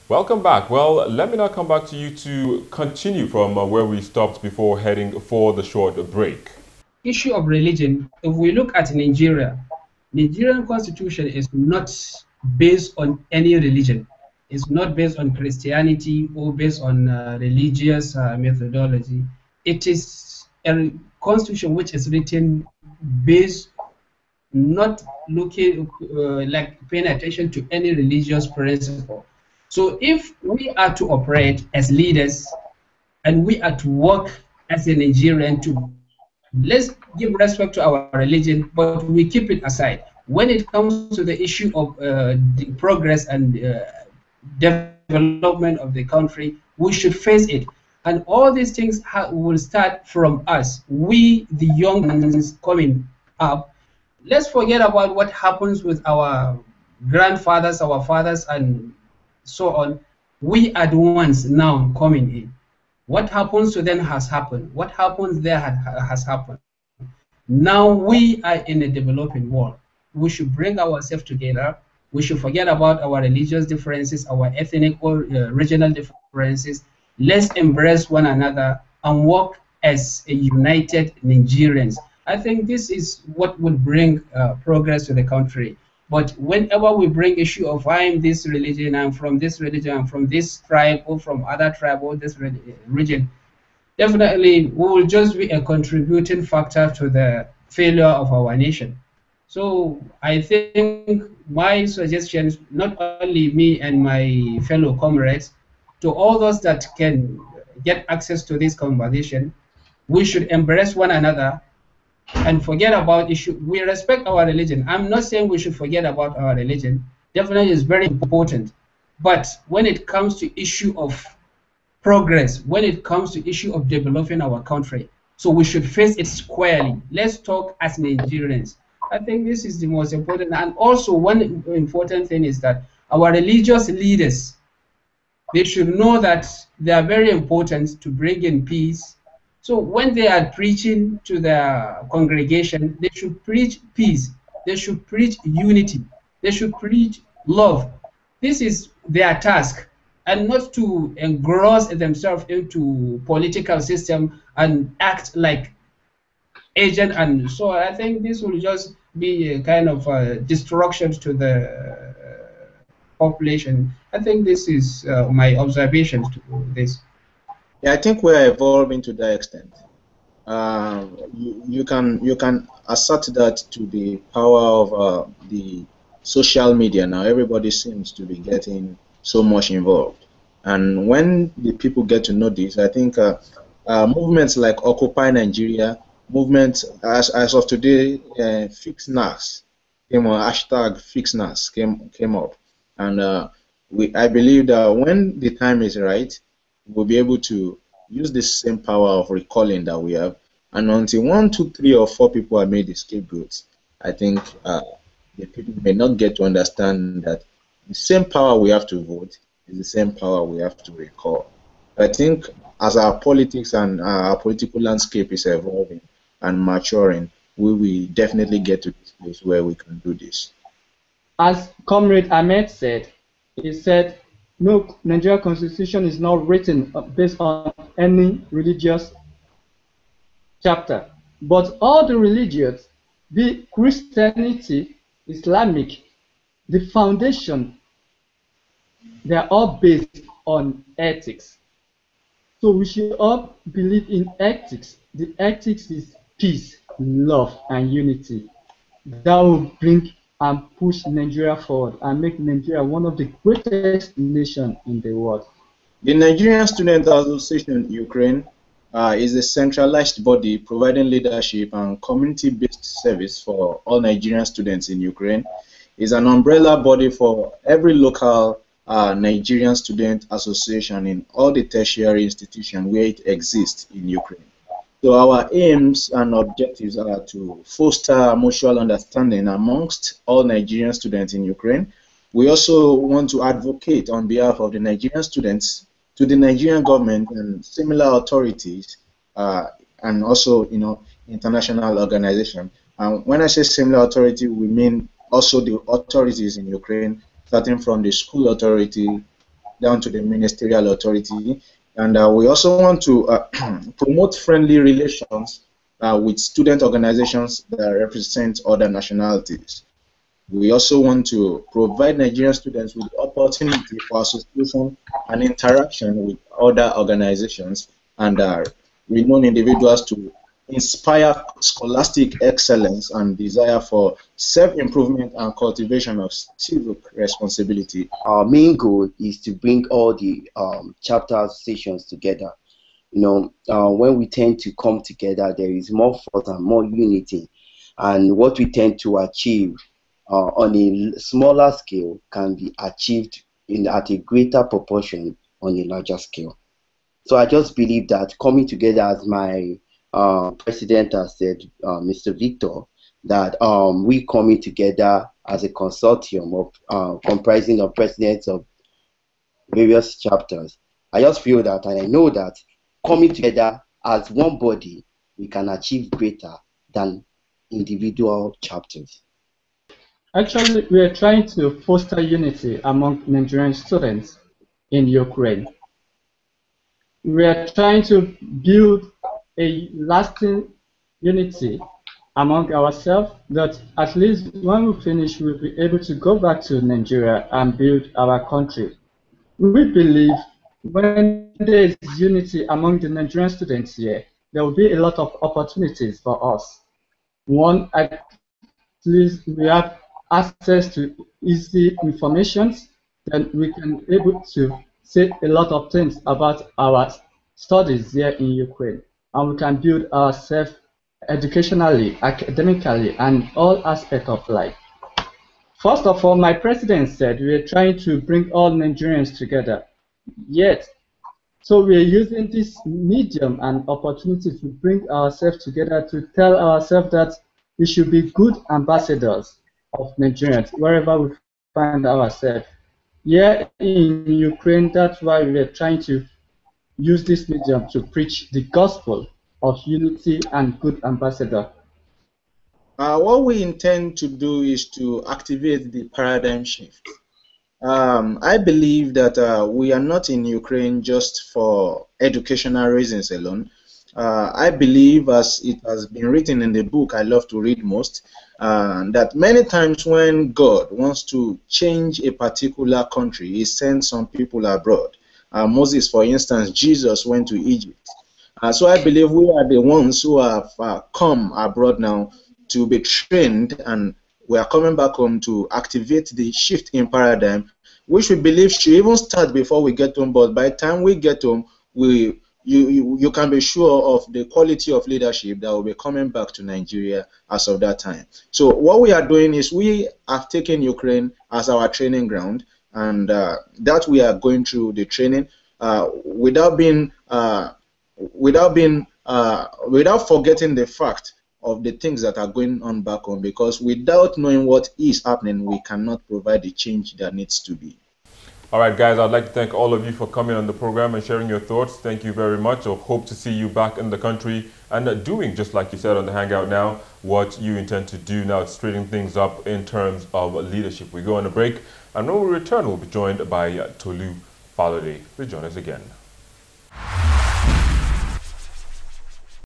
Welcome back. Well, let me now come back to you to continue from where we stopped before heading for the short break. Issue of religion, if we look at Nigeria, Nigerian constitution is not based on any religion. It's not based on Christianity or based on religious methodology. It is a constitution which is written based not looking like paying attention to any religious principle. So if we are to operate as leaders and we are to work as a Nigerian to let's give respect to our religion, but we keep it aside. When it comes to the issue of the progress and development of the country, we should face it. And all these things will start from us, we, the young ones coming up. Let's forget about what happens with our grandfathers, our fathers, and so on. We are the ones now coming in. What happens to them has happened. What happens there has happened. Now we are in a developing world. We should bring ourselves together. We should forget about our religious differences, our ethnic or regional differences. Let's embrace one another and work as a united Nigerians. I think this is what will bring progress to the country. But whenever we bring issue of I'm this religion, I'm from this religion, I'm from this tribe, or from other tribe, or this region, definitely we will just be a contributing factor to the failure of our nation. So I think my suggestions, not only me and my fellow comrades, to all those that can get access to this conversation, we should embrace one another and forget about issue. We respect our religion. I'm not saying we should forget about our religion. Definitely is very important. But when it comes to issue of progress, when it comes to issue of developing our country, so we should face it squarely. Let's talk as Nigerians. I think this is the most important. And also one important thing is that our religious leaders, they should know that they are very important to bring in peace. So when they are preaching to their congregation, they should preach peace. They should preach unity. They should preach love. This is their task, and not to engross themselves into political system and act like agent. And so I think this will just be a kind of destruction to the population. I think this is my observations to this. Yeah, I think we're evolving to that extent. You can assert that to the power of the social media now. Everybody seems to be getting so much involved, and when the people get to know this, I think movements like Occupy Nigeria, movements as of today, Fix NAS came on, hashtag Fix NAS came up, and I believe that when the time is right, we'll be able to use the same power of recalling that we have. And until 1, 2, 3, or 4 people are made the scapegoats, I think the people may not get to understand that the same power we have to vote is the same power we have to recall. I think as our politics and our political landscape is evolving and maturing, we will definitely get to this place where we can do this. As Comrade Ahmed said, he said, no, Nigerian constitution is not written based on any religious chapter, but all the religions, be Christianity, Islamic, the foundation, they are all based on ethics. So we should all believe in ethics. The ethics is peace, love, and unity. That will bring and push Nigeria forward and make Nigeria one of the greatest nations in the world. The Nigerian Student Association Ukraine is a centralized body providing leadership and community-based service for all Nigerian students in Ukraine. It's an umbrella body for every local Nigerian student association in all the tertiary institutions where it exists in Ukraine. So our aims and objectives are to foster mutual understanding amongst all Nigerian students in Ukraine. We also want to advocate on behalf of the Nigerian students to the Nigerian government and similar authorities, and also, international organizations. And when I say similar authority, we mean also the authorities in Ukraine, starting from the school authority, down to the ministerial authority. And we also want to promote friendly relations with student organizations that represent other nationalities. We also want to provide Nigerian students with the opportunity for association and interaction with other organizations and renowned individuals to inspire scholastic excellence and desire for self-improvement and cultivation of civic responsibility. Our main goal is to bring all the chapter associations together. When we tend to come together, there is more force and more unity, and what we tend to achieve on a smaller scale can be achieved at a greater proportion on a larger scale. So I just believe that coming together, as my president has said, Mr. Victor, that we coming together as a consortium of comprising of presidents of various chapters. I just feel that, and I know that coming together as one body, we can achieve greater than individual chapters. Actually, we are trying to foster unity among Nigerian students in Ukraine. We are trying to build a lasting unity among ourselves that at least when we finish, we'll be able to go back to Nigeria and build our country. We believe when there is unity among the Nigerian students here, there will be a lot of opportunities for us. One, at least we have access to easy information, then we can be able to say a lot of things about our studies here in Ukraine, and we can build ourselves educationally, academically, and all aspects of life. First of all, my president said we are trying to bring all Nigerians together. Yet, so we are using this medium and opportunity to bring ourselves together to tell ourselves that we should be good ambassadors of Nigerians wherever we find ourselves. Here in Ukraine, that's why we are trying to use this medium to preach the gospel of unity and good ambassador. What we intend to do is to activate the paradigm shift. I believe that we are not in Ukraine just for educational reasons alone. I believe, as it has been written in the book I love to read most, that many times when God wants to change a particular country, he sends some people abroad. Moses, for instance, Jesus went to Egypt. So I believe we are the ones who have come abroad now to be trained, and we are coming back home to activate the shift in paradigm, which we believe should even start before we get home. But by the time we get home, you can be sure of the quality of leadership that will be coming back to Nigeria as of that time. So what we are doing is we have taken Ukraine as our training ground, and that we are going through the training without forgetting the fact of the things that are going on back home, because without knowing what is happening, we cannot provide the change that needs to be. All right, guys, I'd like to thank all of you for coming on the program and sharing your thoughts. Thank you very much. I hope to see you back in the country and doing, just like you said on the Hangout now, what you intend to do now, straightening things up in terms of leadership. We go on a break, and when we return, we'll be joined by Tolu Falade. Please join us again.